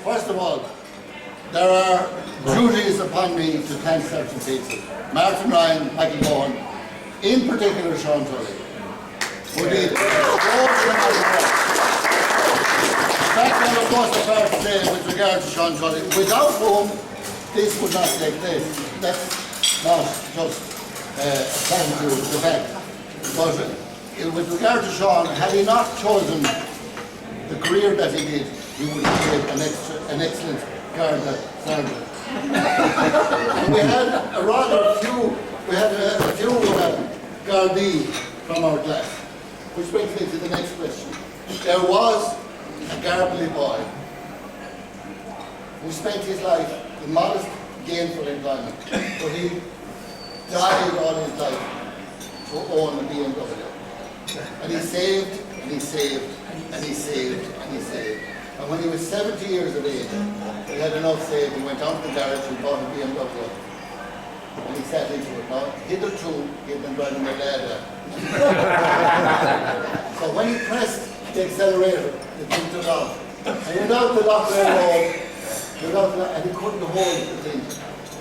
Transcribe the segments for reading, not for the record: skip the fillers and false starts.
First of all, there are duties upon me to thank certain people. Martin Ryan, Michael Bowen, in particular Sean Tully, who did fact, I was the first to say with regard to Sean Tully, without whom this would not take place. That's not just trying to the fact. But with regard to Sean, had he not chosen the career that he did, he would have been an excellent Garda sergeant. We had a few Gardaí from our class, which brings me to the next question. There was a Garbally boy who spent his life in modest, gainful employment, but he died all his life to own a BMW. And he saved, and he saved, and he saved, and he saved. And when he was 70 years of age, he had enough saved, he went down to the garage and bought a BMW. And he sat into it. Now, hitherto, he had been driving a ladder. So when he pressed the accelerator, the thing took off. And he went out the Lockray Road, and he couldn't hold the thing.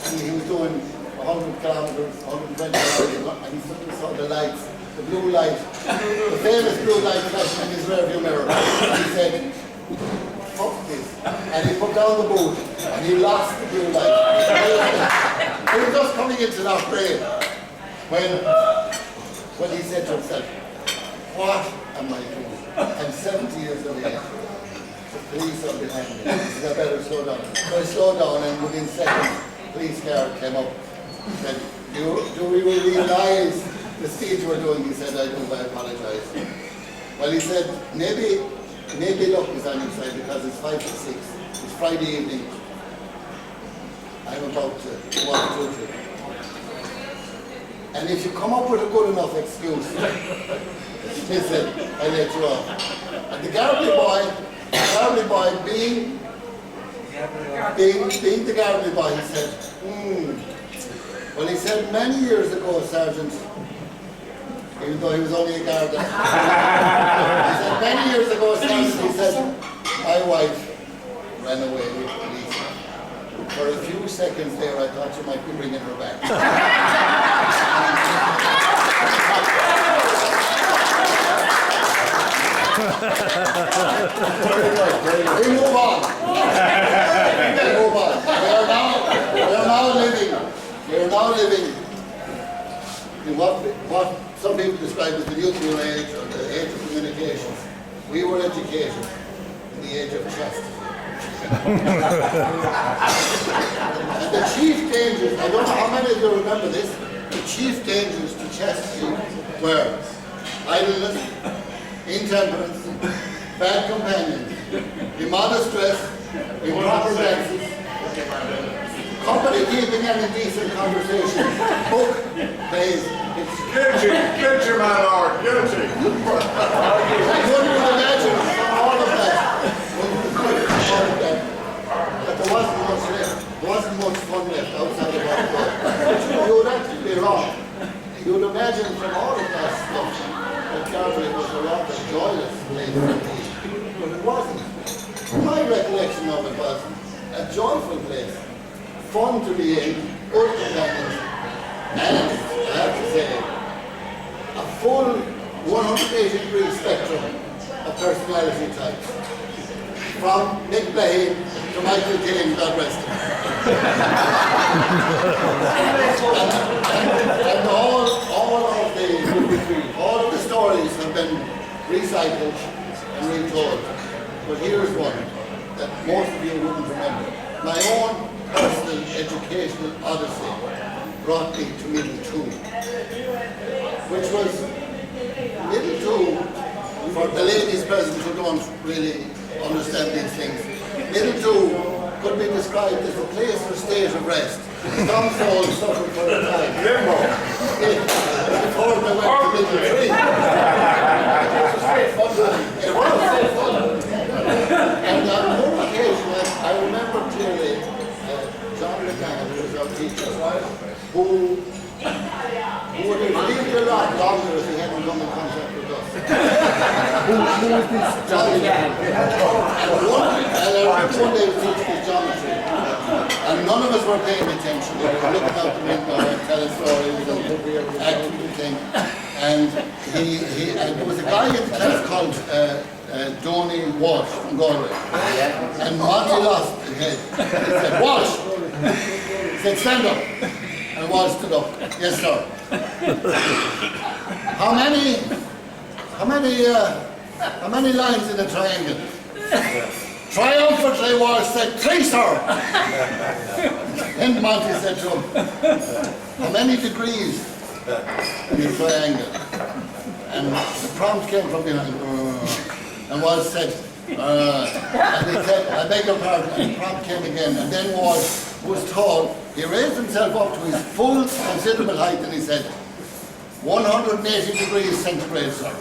And he was doing 100 kilometers, 120 kilometers, and he suddenly saw the lights, the blue light, the famous blue light flashing in his rearview mirror. And he said, fuck this. And he put down the boot, and he lost the blue light. He was just coming into that grave when he said to himself, what am I doing? I'm 70 years of age. The police are behind me. He said, I better slow down. So I slowed down, and within seconds, the police car came up. He said, do we realise the stage we're doing? He said, I do, I apologise. Well, he said, maybe luck is on your side because it's 5 to 6. It's Friday evening. I'm about to walk through to it. And if you come up with a good enough excuse, listen, I let you off. And the Garbally boy being the Garbally boy, he said, Well, he said many years ago, Sergeant, even though he was only a Garda, he said many years ago, Sergeant, he said, my wife ran away with police. For a few seconds there, I thought you might be bringing her back. We move on. We are now living in what some people describe as the nuclear age or the age of communications. We were educated in the age of chastity. And the chief dangers, I don't know how many of you remember this, the chief dangers to chastity were idleness, intemperance, bad companions, immodest dress, improper dances, company keeping and indecent conversation, book, plays. Guilty, my lord, guilty. I couldn't imagine from all of that, that there wasn't much left. There wasn't much fun left outside of our club. You would actually be wrong. You would imagine from all of that stuff that Garbally was a rather joyless place for me. But it wasn't. My recollection of it was a joyful place. Fun to be in, good companions, and I have to say, a full 180-degree spectrum of personality types. From Nick Behe to Michael Gilling, God rest him. and all of the stories have been recycled and retold. But here's one that most of you wouldn't remember. My own personal educational odyssey brought me to Middle 2, which was Middle 2, for the ladies present who don't really understand these things, Middle 2 could be described as a place or state of rest. Some souls suffered for a time. Limbo. Before they went to Middle 3. It was so fun. And on one occasion, I remember clearly John McCann, who was our teacher, who would have lived a lot longer if he hadn't come in contact with us. Who is this John McGann? One day we teaching geometry, and none of us were paying attention. We were looking out the window and telling stories and acting thing. And there was a guy in the class called Donny Walsh from Galway. And Monty lost his head. He said, Walsh! He said, stand up. And Walsh stood up. Yes, sir. How many lines in a triangle? Triumphantly, Walsh said, 3, sir. Then Monty said to him, how many degrees in a triangle? And the prompt came from behind. And Walsh said, and he said, I beg your pardon, and the prompt came again. And then Walsh was tall. He raised himself up to his full considerable height and he said, 180 degrees centigrade, sir.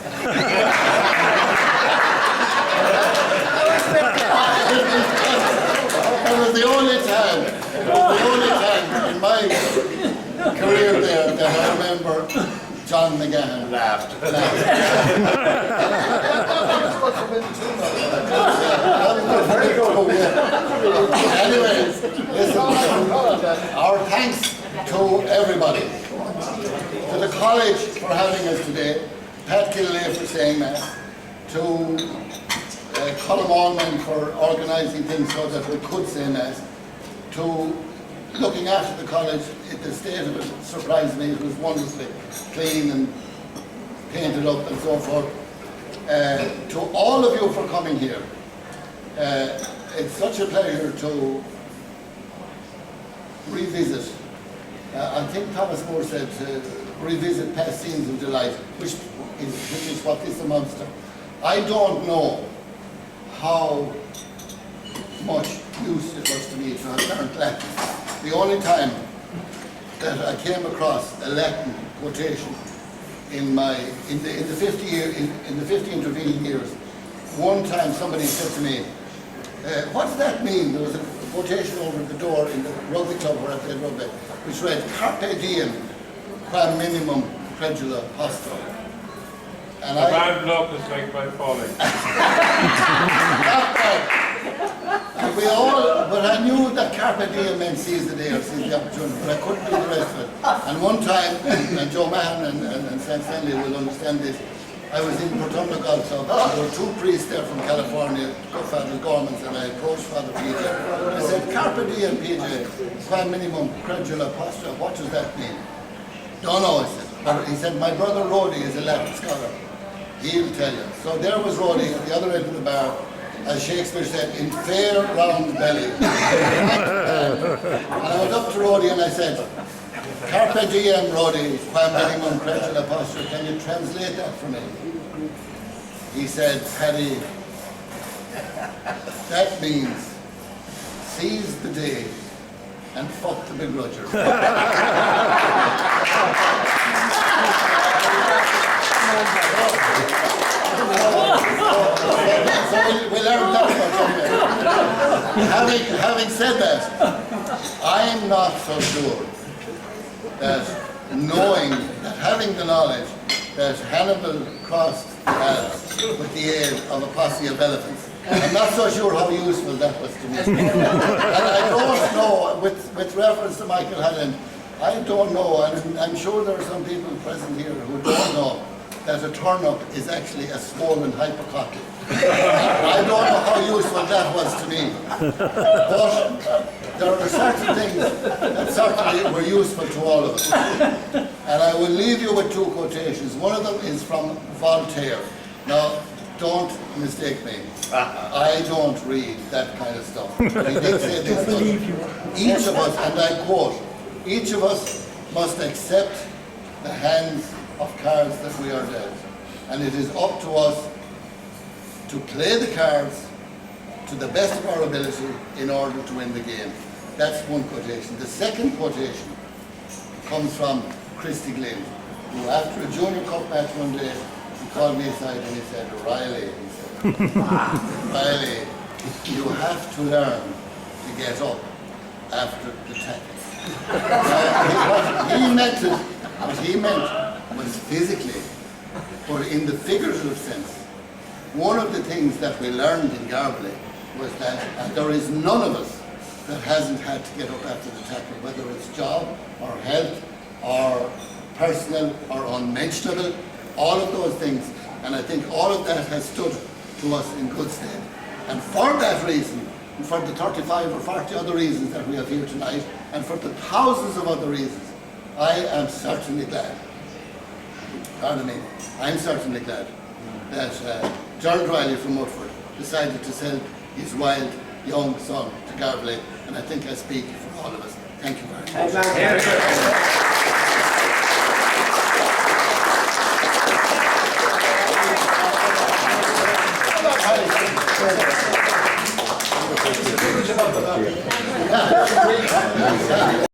It was the only time in my career there that I remember John McGann laughed. Anyway, listen, our thanks to everybody. To the college for having us today, Pat Killalay for saying mass, to Colm Allman for organising things so that we could say mass, to looking after the college. The state of it surprised me. It was wonderfully clean and painted up and so forth. To all of you for coming here, it's such a pleasure to revisit. I think Thomas Moore said revisit past scenes of delight, which is what this amounts to. I don't know how much use it was to me to have learned Latin. The only time that I came across a Latin quotation in the 50 intervening years, one time somebody said to me, what does that mean? There was a quotation over the door in the rugby club where I played rugby, which read, Carpe diem, quam minimum credula posto. And the bad luck is like by falling. And we all, but I knew that Carpe diem meant seize the day or seize the opportunity, but I couldn't do the rest of it. And one time, and Joe Mahan and Sam Stanley will understand this, I was in Portumna Golf Club, and there were 2 priests there from California, Father Gormans, and I approached Father PJ. I said, Carpe diem, PJ, quam minimum credula postura, what does that mean? Don't know, I said. But he said, my brother Rody is a Latin scholar. He'll tell you. So there was Rody at the other end of the bar, as Shakespeare said, in fair round belly. And I went up to Rody and I said, Carpe diem, Rody, quam minimum credula postura, can you translate that for me? He said, Paddy, that means seize the day and fuck the begrudger. So we learned that much. Having said that, I'm not so sure that knowing, that having the knowledge that Hannibal crossed paths with the aid of a posse of elephants, I'm not so sure how useful that was to me. And I don't know, with reference to Michael Halland, I don't know, and I'm sure there are some people present here who don't know that a turnip is actually a swollen hypocotyl. I don't know how useful that was to me. But there are certain things that certainly were useful to all of us. And I will leave you with 2 quotations. One of them is from Voltaire. Now, don't mistake me. I don't read that kind of stuff. He did say this. Each of us, and I quote, each of us must accept the hands of cards that we are dealt. And it is up to us to play the cards to the best of our ability in order to win the game. That's one quotation. The second quotation comes from Christy Glynn, who after a junior cup match one day, he called me aside and he said, Reilly, Reilly, you have to learn to get up after the tackle. What he meant was physically, or in the figurative sense, one of the things that we learned in Garbally was that there is none of us that hasn't had to get up after the tackle, whether it's job or health or personal or unmentionable, all of those things. And I think all of that has stood to us in good stead. And for that reason, and for the 35 or 40 other reasons that we have here tonight, and for the thousands of other reasons, I am certainly glad, pardon me, I'm certainly glad that Gerald Reilly from Woodford decided to sell his wild young son to Garbally, and I think I speak for all of us. Thank you very much.